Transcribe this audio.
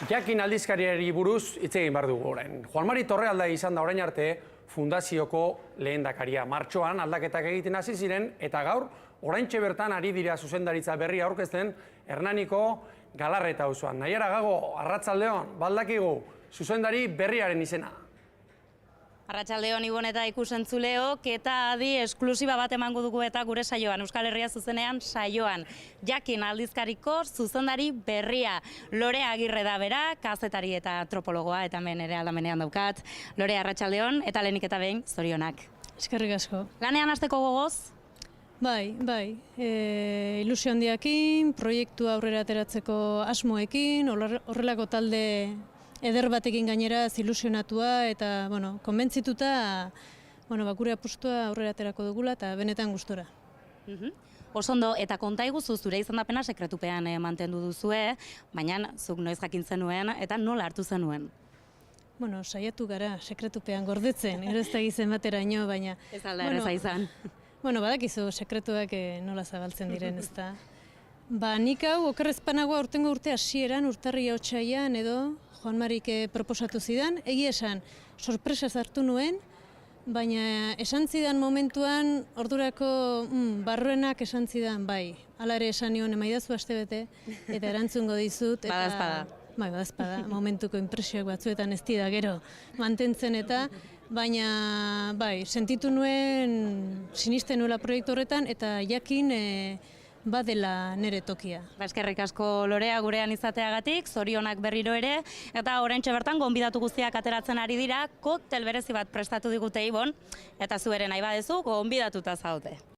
Jakin aldizkariari buruz hitz egin behar dugu orain. Juan Mari Torrealda izan da orain arte fundazioko lehendakaria. Martxoan aldaketak egiten hasi ziren eta gaur oraintxe bertan ari dira zuzendaritza berria aurkezten Hernaniko Galarreta auzoan. Naiara Gago, arratsaldeon, baldakigu zuzendari berriaren izena. Arratsaldeon Ibon eta ikusentzuleok, eta adi esklusiba bat emango dugu eta gure saioan, Euskal Herria zuzenean saioan. Jakin aldizkariko zuzendari berria. Lore Agirre da bera, kazetari eta antropologoa, eta hemen ere aldamenean daukat. Lore, arratsaldeon, eta lehenik eta behin, zorionak. Eskerrik asko. Lanean hasteko gogoz? Bai. Ilusio handiakin, proiektua aurrera ateratzeko asmoekin, horrelako talde eder batekin gainera ilusionatua eta konbentzituta gure apustua aurrera aterako dugula eta benetan gustora. Osondo, eta konta iguzu zure izendapena sekretupean mantendu duzue, baina zuk noiz jakin zenuen eta nola hartu zenuen? Saiatu gara sekretupean gordetzen, gero ez da gizen bateraino, baina... Ez alda erreza izan. Badakizu sekretuak nola zabaltzen diren, ez da. Nik hau okerrezpanagoa urtengo urte hasieran, urtarria otsaian edo Juan Marik proposatu zidan, egia esan, sorpresa hartu nuen, baina esan zidan momentuan, ordurako barruenak esan zidan, bai, hala ere esan nion emaidazu astebete, eta erantzungo dizut. Badazpada. Bai, badazpada, momentuko impresioak batzuetan ez dira gero mantentzen eta, baina, bai, sentitu nuen sinisten nuela proiektu horretan, eta jakin badela nere tokia. Eskerrik asko Lorea gurean izateagatik, zorionak berriro ere, eta oraintxe bertan gonbidatu guztiak ateratzen ari dira, koktel berezi bat prestatu digute Ibon, eta zu ere nahi badezu gonbidatuta zaudete.